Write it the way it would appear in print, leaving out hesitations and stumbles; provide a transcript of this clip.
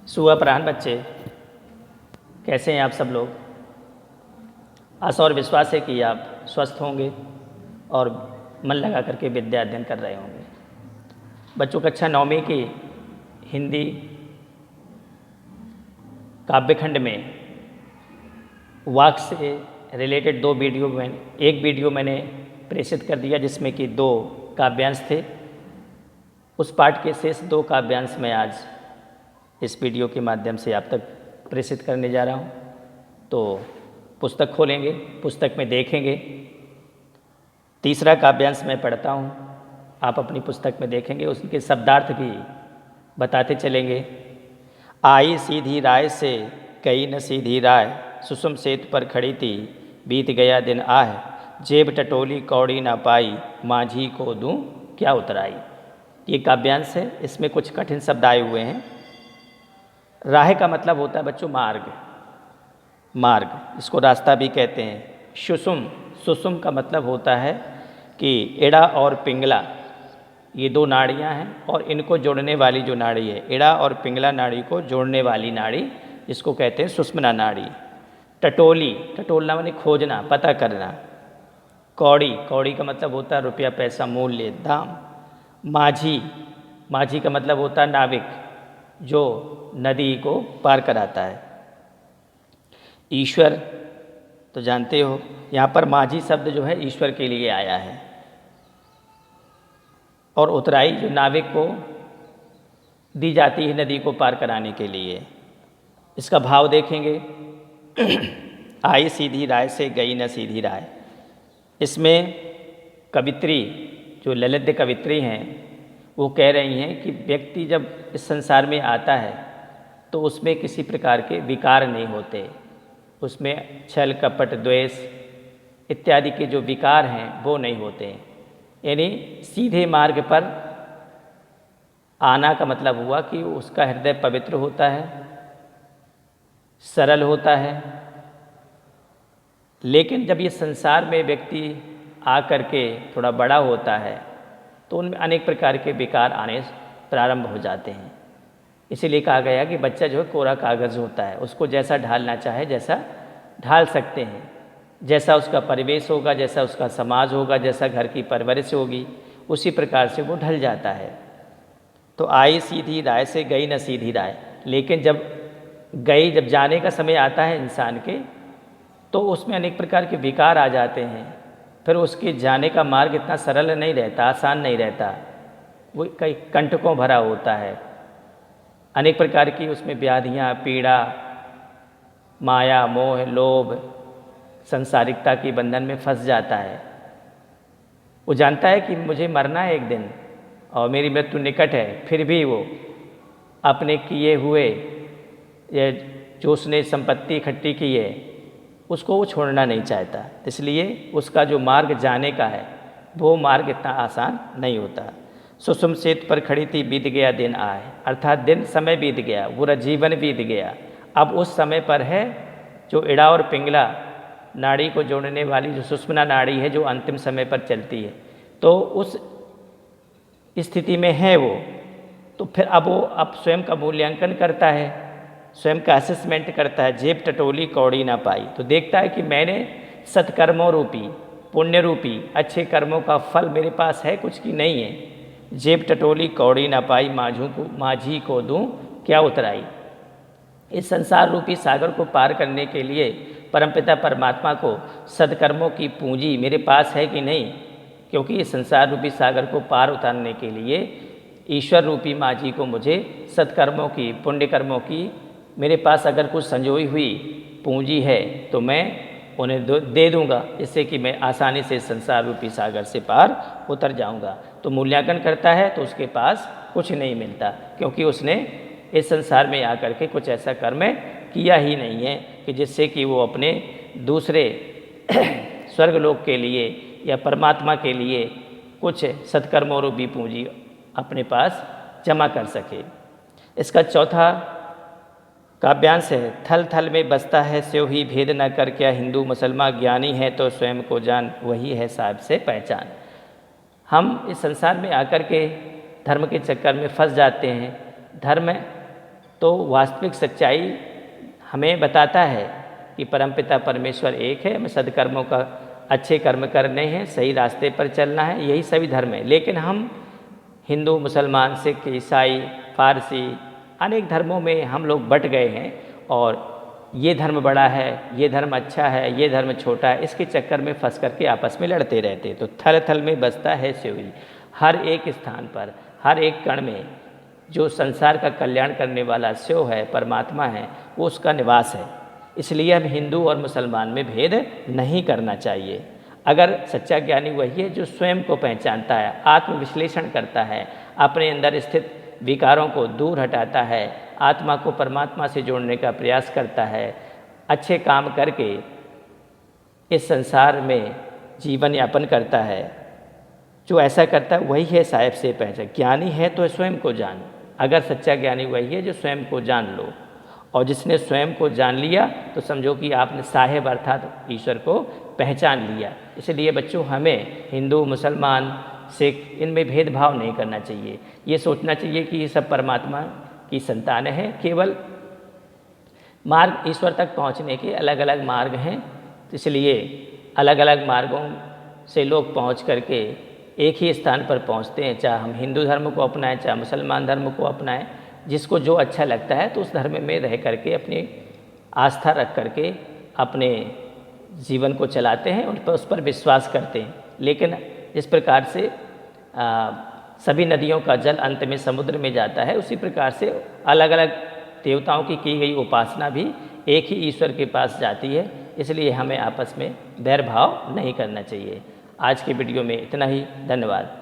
सुअपराह्न बच्चे, कैसे हैं आप सब लोग। आशा और विश्वास है कि आप स्वस्थ होंगे और मन लगा करके विद्या अध्ययन कर रहे होंगे। बच्चों कक्षा 9वीं की हिंदी काव्यखंड में वाक से रिलेटेड एक वीडियो मैंने प्रेषित कर दिया, जिसमें कि 2 काव्यांश थे। उस पाठ के शेष 2 काव्यांश मैं आज इस वीडियो के माध्यम से आप तक प्रेषित करने जा रहा हूँ। तो पुस्तक खोलेंगे, पुस्तक में देखेंगे। तीसरा काव्यांश मैं पढ़ता हूँ, आप अपनी पुस्तक में देखेंगे, उसके शब्दार्थ भी बताते चलेंगे। आई सीधी राय से गई न सीधी राय, सुषुम सेतु पर खड़ी थी बीत गया दिन आह, जेब टटोली कौड़ी ना पाई, माझी को दूं क्या उतराई। ये काव्यांश है, इसमें कुछ कठिन शब्द आए हुए हैं। राह का मतलब होता है बच्चों मार्ग, इसको रास्ता भी कहते हैं। सुषुम का मतलब होता है कि एड़ा और पिंगला, ये 2 नाड़ियाँ हैं और इनको जोड़ने वाली जो नाड़ी है, एड़ा और पिंगला नाड़ी को जोड़ने वाली नाड़ी, इसको कहते हैं सुषुम्ना नाड़ी। टटोलना माने खोजना, पता करना। कौड़ी का मतलब होता है रुपया, पैसा, मूल्य, दाम। माझी का मतलब होता है नाविक, जो नदी को पार कराता है। ईश्वर तो जानते हो, यहाँ पर माझी शब्द जो है ईश्वर के लिए आया है। और उतराई जो नाविक को दी जाती है नदी को पार कराने के लिए। इसका भाव देखेंगे। आई सीधी राय से गई न सीधी राय। इसमें कवित्री, जो ललित कवित्री हैं, वो कह रही हैं कि व्यक्ति जब इस संसार में आता है तो उसमें किसी प्रकार के विकार नहीं होते, उसमें छल कपट द्वेष इत्यादि के जो विकार हैं वो नहीं होते। यानी सीधे मार्ग पर आना का मतलब हुआ कि उसका हृदय पवित्र होता है, सरल होता है। लेकिन जब ये संसार में व्यक्ति आकर के थोड़ा बड़ा होता है तो उनमें अनेक प्रकार के विकार आने प्रारंभ हो जाते हैं। इसीलिए कहा गया कि बच्चा जो है कोरा कागज़ होता है, उसको जैसा ढालना चाहे जैसा ढाल सकते हैं। जैसा उसका परिवेश होगा, जैसा उसका समाज होगा, जैसा घर की परवरिश होगी, उसी प्रकार से वो ढल जाता है। तो आई सीधी राय से गई न सीधी राय। लेकिन जब जाने का समय आता है इंसान के, तो उसमें अनेक प्रकार के विकार आ जाते हैं। फिर उसके जाने का मार्ग इतना सरल नहीं रहता, आसान नहीं रहता, वो कई कंटकों भरा होता है। अनेक प्रकार की उसमें व्याधियाँ, पीड़ा, माया, मोह, लोभ, संसारिकता के बंधन में फंस जाता है। वो जानता है कि मुझे मरना है एक दिन और मेरी मृत्यु निकट है, फिर भी वो अपने किए हुए या जो उसने संपत्ति इकट्ठी की है उसको वो छोड़ना नहीं चाहता। इसलिए उसका जो मार्ग जाने का है वो मार्ग इतना आसान नहीं होता। सुषुम सेतु पर खड़ी थी बीत गया दिन आए, अर्थात दिन समय बीत गया, पूरा जीवन बीत गया। अब उस समय पर है जो एड़ा और पिंगला नाड़ी को जोड़ने वाली जो सुषुम्ना नाड़ी है, जो अंतिम समय पर चलती है, तो उस स्थिति में है वो। तो फिर अब स्वयं का मूल्यांकन करता है, स्वयं का असेसमेंट करता है। जेब टटोली कौड़ी ना पाई, तो देखता है कि मैंने सत्कर्मों रूपी, पुण्य रूपी अच्छे कर्मों का फल मेरे पास है कुछ की नहीं है। जेब टटोली कौड़ी ना पाई, माझी को दूं क्या उतराई। इस संसार रूपी सागर को पार करने के लिए परमपिता परमात्मा को सत्कर्मों की पूंजी मेरे पास है कि नहीं, क्योंकि इस संसार रूपी सागर को पार उतारने के लिए ईश्वर रूपी माझी को मुझे सत्कर्मों की, पुण्य कर्मों की मेरे पास अगर कुछ संजोई हुई पूंजी है तो मैं उन्हें दे दूंगा, जिससे कि मैं आसानी से संसार रूपी सागर से पार उतर जाऊंगा। तो मूल्यांकन करता है तो उसके पास कुछ नहीं मिलता, क्योंकि उसने इस संसार में आकर के कुछ ऐसा कर्म किया ही नहीं है कि जिससे कि वो अपने दूसरे स्वर्गलोक के लिए या परमात्मा के लिए कुछ सत्कर्मों रूपी पूंजी अपने पास जमा कर सके। इसका चौथा काव्यांश है, थल थल में बसता है स्यों ही भेद न कर, क्या हिंदू मुसलमान ज्ञानी है तो स्वयं को जान, वही है साहिब से पहचान। हम इस संसार में आकर के धर्म के चक्कर में फंस जाते हैं। धर्म तो वास्तविक सच्चाई हमें बताता है कि परमपिता परमेश्वर एक है, हमें सद्कर्मों का अच्छे कर्म करने हैं, सही रास्ते पर चलना है, यही सभी धर्म है। लेकिन हम हिंदू, मुसलमान, सिख, ईसाई, फारसी अनेक धर्मों में हम लोग बट गए हैं और ये धर्म बड़ा है, ये धर्म अच्छा है, ये धर्म छोटा है, इसके चक्कर में फंस करके आपस में लड़ते रहते। तो थल थल में बसता है शिव। हर एक स्थान पर, हर एक कण में जो संसार का कल्याण करने वाला शिव है, परमात्मा है, वो उसका निवास है। इसलिए हम हिंदू और मुसलमान में भेद नहीं करना चाहिए। अगर सच्चा ज्ञानी वही है जो स्वयं को पहचानता है, आत्मविश्लेषण करता है, अपने अंदर स्थित विकारों को दूर हटाता है, आत्मा को परमात्मा से जोड़ने का प्रयास करता है, अच्छे काम करके इस संसार में जीवन यापन करता है। जो ऐसा करता है वही है साहिब से पहचान। ज्ञानी है तो स्वयं को जान। अगर सच्चा ज्ञानी वही है जो स्वयं को जान लो, और जिसने स्वयं को जान लिया तो समझो कि आपने साहिब अर्थात ईश्वर को पहचान लिया। इसलिए बच्चों, हमें हिंदू, मुसलमान, सिख इनमें भेदभाव नहीं करना चाहिए। ये सोचना चाहिए कि ये सब परमात्मा की संतानें हैं। केवल मार्ग ईश्वर तक पहुंचने के अलग अलग मार्ग हैं, इसलिए अलग अलग मार्गों से लोग पहुंच करके एक ही स्थान पर पहुंचते हैं। चाहे हम हिंदू धर्म को अपनाएं, चाहे मुसलमान धर्म को अपनाएं, जिसको जो अच्छा लगता है तो उस धर्म में रह करके अपनी आस्था रख करके अपने जीवन को चलाते हैं, उस पर विश्वास करते हैं। लेकिन जिस प्रकार से सभी नदियों का जल अंत में समुद्र में जाता है, उसी प्रकार से अलग अलग देवताओं की गई उपासना भी एक ही ईश्वर के पास जाती है। इसलिए हमें आपस में बैर भाव नहीं करना चाहिए। आज की वीडियो में इतना ही। धन्यवाद।